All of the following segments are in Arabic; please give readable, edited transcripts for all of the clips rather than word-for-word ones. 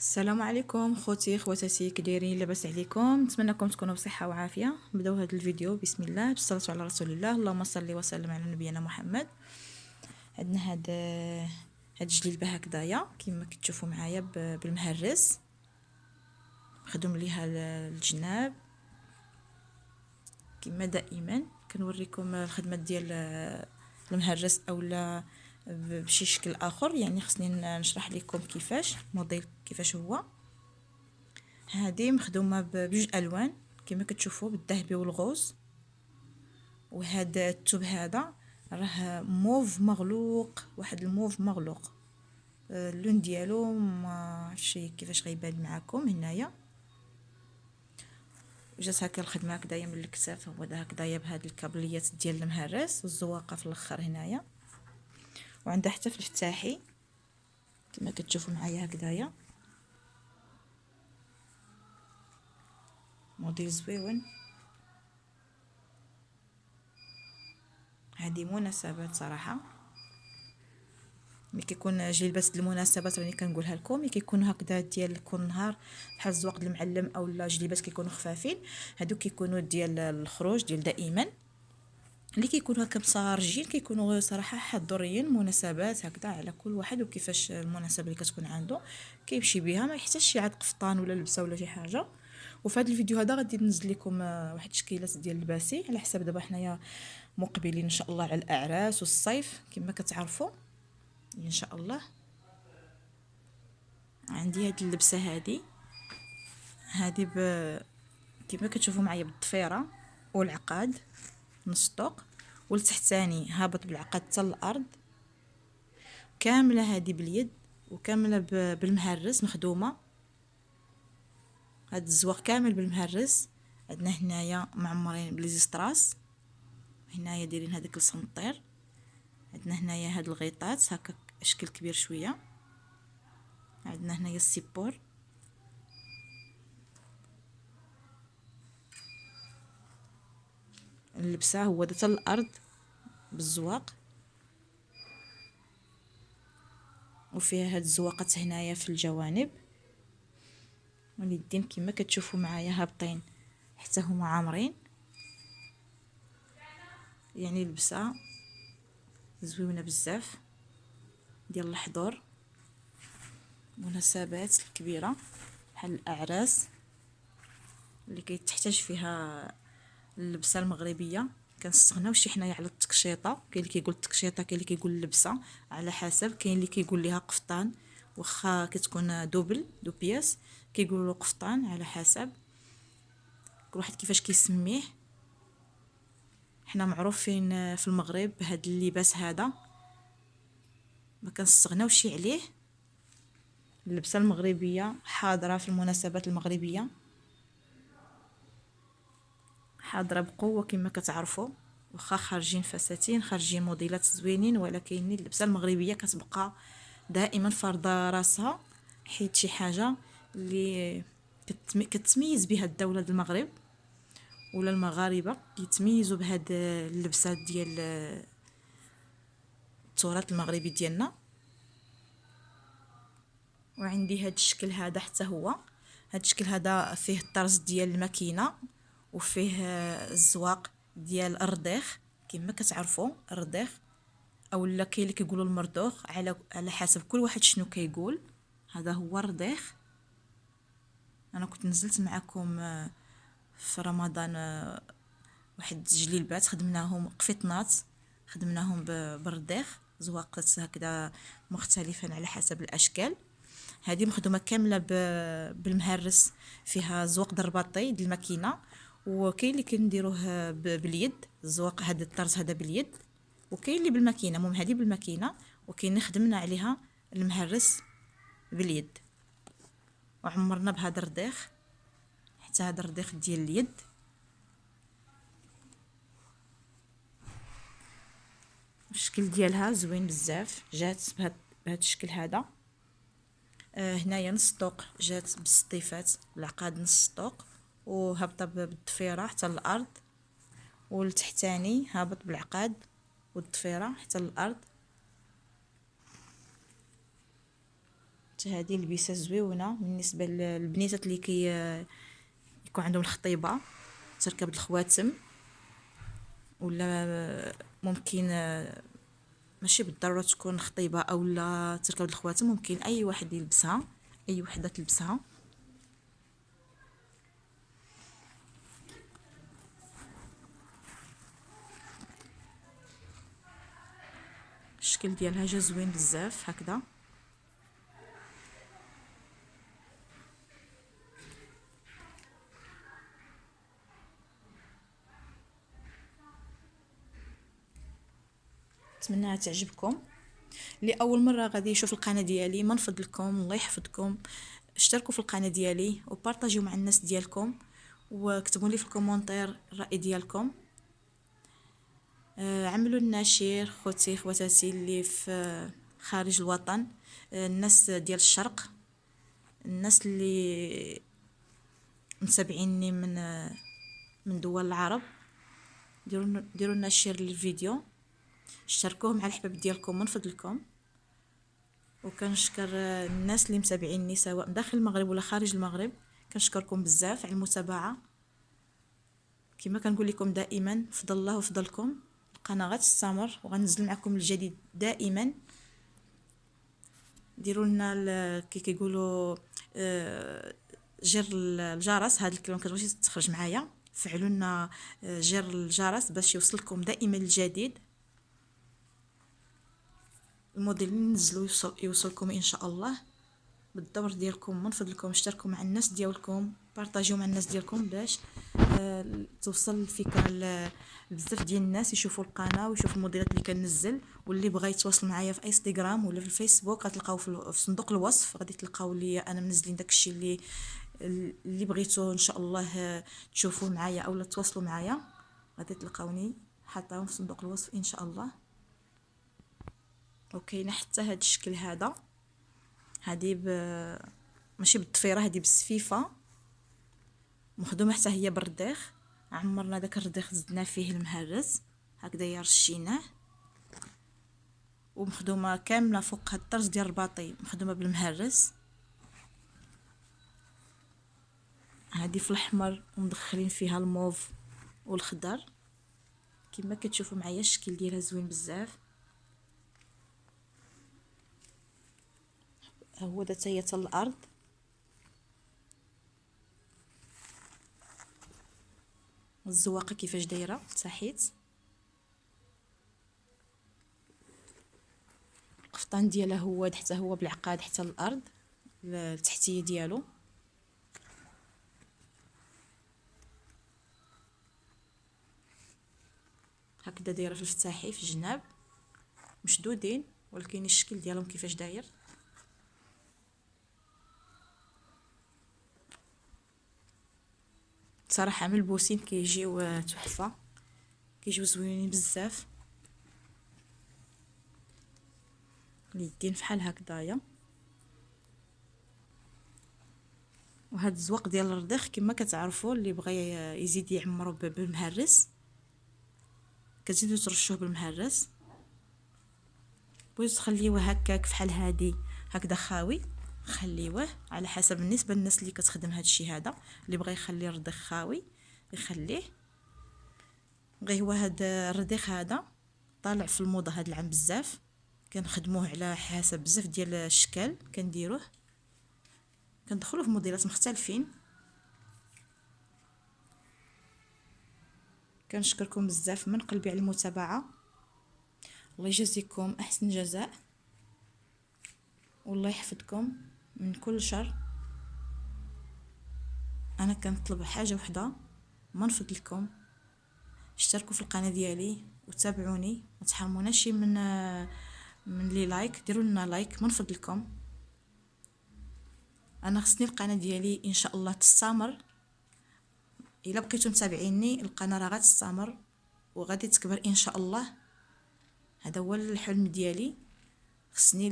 السلام عليكم خوتي خواتاتي، كدايرين؟ لاباس عليكم؟ نتمنىكم تكونوا بصحه وعافيه. نبداو هذا الفيديو بسم الله بالصلاه على رسول الله. اللهم صل وسلم على نبينا محمد. عندنا هاد الجليبه هكذايا كما كتشوفوا معايا بالمهرس، مخدوم ليها الجناب. كما دائما كنوريكم الخدمه ديال المهرس اولا بشي شكل اخر، يعني خصني نشرح لكم كيفاش موديل كيفاش هو. هذه مخدومه بجوج الوان كما كتشوفوا، بالذهبي والغوز. وهذا الثوب هذا راه موف مغلوق، واحد الموف مغلوق. اللون ديالو ما عرفتش كيفاش غيبان معكم هنايا. جات هكا الخدمه هكذايا من الكتاف، هو هكذايا بهاد الكابليات ديال المهرس والزواقه في الاخر هنايا، وعندها حتى في الفتاحي كما كتشوفوا معايا هكذايا. موديل زويون. هذه مناسبات صراحه، ملي كيكون جلبات المناسبات راني كنقولها لكم، ملي كيكونوا هكذا ديال كل نهار بحال الزواق ديال المعلم اولا جليبات كيكونوا خفافين، هادو كيكونوا ديال الخروج ديال دائما. اللي كيكونوا هكا مصارجين كيكونوا صراحه حضوريين، مناسبات هكذا على كل واحد وكيفاش المناسبه اللي كتكون عنده كيمشي بها، ما يحتاجش يعاد قفطان ولا لبسه ولا شي حاجه. وفي هذا الفيديو هذا غادي ننزل لكم واحد التشكيلات ديال اللباسي، على حساب دابا حنايا مقبلين ان شاء الله على الاعراس والصيف كما كتعرفوا ان شاء الله. عندي هاد اللبسه هذه كما كتشوفوا معايا بالضفيره والعقاد نص طوق، والتحتاني هابط بالعقاد حتى الارض، كامله هذه باليد وكامله بالمهرس مخدومه. هاد الزواق كامل بالمهرس. عندنا هنايا معمرين بليزيستراس، هنايا دايرين هذاك السنطير. عندنا هنايا هاد الغيطات هكا اشكال كبير شويه. عندنا هنايا السيبور. اللبسه هو حتى الارض بالزواق، وفيها هاد الزواقات هنايا في الجوانب، واليدين كما كتشوفوا معايا هابطين حتى هما عامرين. يعني لبسه زوينه بزاف ديال الحضور، مناسبات كبيره بحال الاعراس اللي كتحتاج فيها اللبسه المغربيه. كنستغناو شي حنايا على التكشيطه، كاين اللي كيقول التكشيطه، كاين اللي كيقول اللبسه على حسب. كاين اللي كيقول ليها قفطان واخا كتكون دو بياس، كيقولوا قفطان على حسب كل واحد كيفاش كيسميه. حنا معروفين في المغرب بهذا اللباس هذا، ما كنستغناوش عليه. اللبسه المغربيه حاضره في المناسبات المغربيه، حاضره بقوه كما كتعرفوا. واخا خارجين فساتين، خارجين موديلات زوينين، ولكن اللبسه المغربيه كتبقى دائما فرضه راسها، حيت شي حاجه اللي كتميز بها الدوله ديال المغرب، ولا المغاربه كيتميزوا بهاد اللبسات ديال التراث المغربي ديالنا. وعندي هاد الشكل هذا حتى هو، هاد الشكل هذا فيه الطرز ديال الماكينه، وفيه الزواق ديال الرضيخ كما كتعرفوا الرضيخ، اولا كاين اللي كيقولوا المردوخ، على حسب كل واحد شنو كيقول. هذا هو الرضيخ. انا كنت نزلت معكم في رمضان واحد جليلبات خدمناهم قفيطنات، خدمناهم بالرضيخ، زواقات هكذا مختلفه على حسب الاشكال. هذه مخدومه كامله بالمهرس، فيها زواق درباطي ديال الماكينه، وكاين اللي كنديروه باليد الزواق هذا الطرز هذا باليد، وكاين اللي بالماكينه. المهم هذه بالماكينه، وكاين خدمنا عليها المهرس باليد، وعمرنا بهذا الرضيخ حتى هذا الرضيخ ديال اليد. الشكل ديالها زوين بزاف، جات بهذا الشكل هذا. هنايا نص طوق جات بالسطيفات العقاد نص طوق، وهبطه بالضفيره حتى الارض، والتحتاني هابط بالعقاد والضفيره حتى الارض. هذه لبسه زويونه بالنسبه للبنيتات اللي يكون عندهم الخطيبه تركب الخواتم، ولا ممكن ماشي بالضروره تكون خطيبه او لا تركب الخواتم، ممكن اي واحد يلبسها، اي وحده تلبسها. الشكل ديالها جا زوين بزاف هكذا. نتمنى تعجبكم. اللي اول مره غادي يشوف القناه ديالي، من فضلكم الله يحفظكم اشتركوا في القناه ديالي وبارطاجيو مع الناس ديالكم، وكتبوا لي في الكومونتير الراي ديالكم. عملوا لنا شير خوتي خواتاتي اللي في خارج الوطن، الناس ديال الشرق، الناس اللي متابعيني من دول العرب، ديروا لنا شير للفيديو، اشتركوه مع الحباب ديالكم من فضلكم. وكنشكر الناس اللي متابعيني سواء داخل المغرب ولا خارج المغرب، كنشكركم بزاف على المتابعه. كما كنقول لكم دائما فضل الله وفضلكم، القناه غتستمر وغنزل معكم الجديد دائما. ديروا لنا كي كيقولوا جر الجرس، هذه الكلمه كتبغيش تخرج معايا، فعلوا لنا جر الجرس باش يوصلكم دائما الجديد. الموديل اللي ننزلو يوصلكم ان شاء الله بالدور ديالكم. من فضلكم اشتركوا مع الناس ديالكم، بارطاجيو مع الناس ديالكم باش توصل الفكره لبزاف ديال الناس يشوفوا القناه ويشوفوا الموديلات اللي كننزل. واللي بغى يتواصل معايا في انستغرام ولا في الفيسبوك غتلقاو في صندوق الوصف، غادي تلقاو لي انا منزلين داكشي اللي بغيتو ان شاء الله تشوفوه معايا اولا تواصلوا معايا، غادي تلقاوني حاطاهم في صندوق الوصف ان شاء الله. وكاينه حتى هذا الشكل هذا، هذه ماشي بالضفيره، هذه بالسفيفه، مخدومه حتى هي بالرديخ. عمرنا داك الرديخ زدنا فيه المهرس هكذا رشيناه، ومخدومه كامله فوق هاد الطرز ديال الرباطي مخدومه بالمهرس. هذه في الاحمر ومدخلين فيها الموف والخضر كما كتشوفوا معايا. الشكل ديالها زوين بزاف. هو دا حتى هي حتى الارض. الزواقه كيفاش دايره تحيت، القفطان ديالها هو حتى هو بالعقاد حتى الارض التحتيه ديالو. هكذا دايره في الفتاحي في الجناب مشدودين، ولكن الشكل ديالهم كيفاش داير. صراحه ملبوسين كيجيو تحفه، كيجيو زوينين بزاف. اليدين فحال هكذايا. وهاد الزواق ديال الرضيخ كما كتعرفوا اللي بغى يزيد يعمرو بالمهرس كتزيدوا ترشوه بالمهرس. بغيتو تخليوه هكاك فحال هادي هكذا خاوي، خليوه على حسب بالنسبه للناس اللي كتخدم هذا الشيء هذا. اللي بغى يخلي الرضيخ خاوي يخليه. غير هو هذا الرضيخ هذا طالع في الموضه هذا العام بزاف، كنخدموه على حسب بزاف ديال الاشكال كنديروه، كندخلوه في موديلات مختلفين. كنشكركم بزاف من قلبي على المتابعه، الله يجزيكم احسن جزاء، والله يحفظكم من كل شر. انا كنطلب حاجه وحده من فضلكم، اشتركوا في القناه ديالي وتابعوني، ما تحرموناش من لي لايك، ديروا لنا لايك من فضلكم. انا خصني القناه ديالي ان شاء الله تستمر. الا بقيتو متابعيني القناه راه غتستمر وغادي تكبر ان شاء الله. هذا هو الحلم ديالي. خصني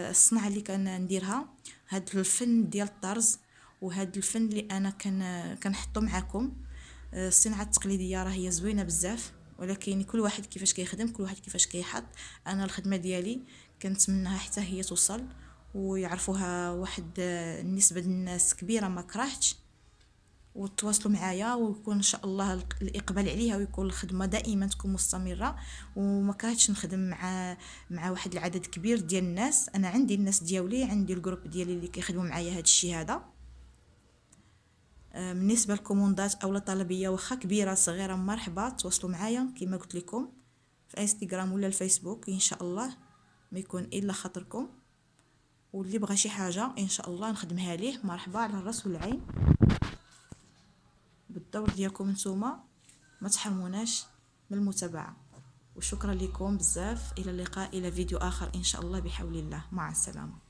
الصنعه اللي كنديرها، هاد الفن ديال الطرز وهاد الفن اللي انا كنحطو معكم. الصناعه التقليديه راه هي زوينه بزاف، ولكن كل واحد كيفاش كيخدم، كل واحد كيفاش كيحط. انا الخدمه ديالي كنتمناها حتى هي توصل ويعرفوها واحد النسبة د الناس كبيرة ما كرهتش، وتواصلوا معايا، ويكون ان شاء الله الاقبال عليها، ويكون الخدمه دائما تكون مستمره. وما كرهتش نخدم مع واحد العدد كبير ديال الناس. انا عندي الناس ديالي، عندي الجروب ديالي اللي كيخدموا معايا هذا الشيء هذا. بالنسبه للكوموندات او طلبيه واخا كبيره صغيره، مرحبا تواصلوا معايا كما قلت لكم في انستغرام ولا الفيسبوك، ان شاء الله ما يكون الا خاطركم. واللي بغى شي حاجه ان شاء الله نخدمها ليه، مرحبا على الراس والعين. بالدور ديالكم نتوما، ما تحرموناش من المتابعه. وشكرا لكم بزاف، الى اللقاء، الى فيديو اخر ان شاء الله بحول الله، مع السلامه.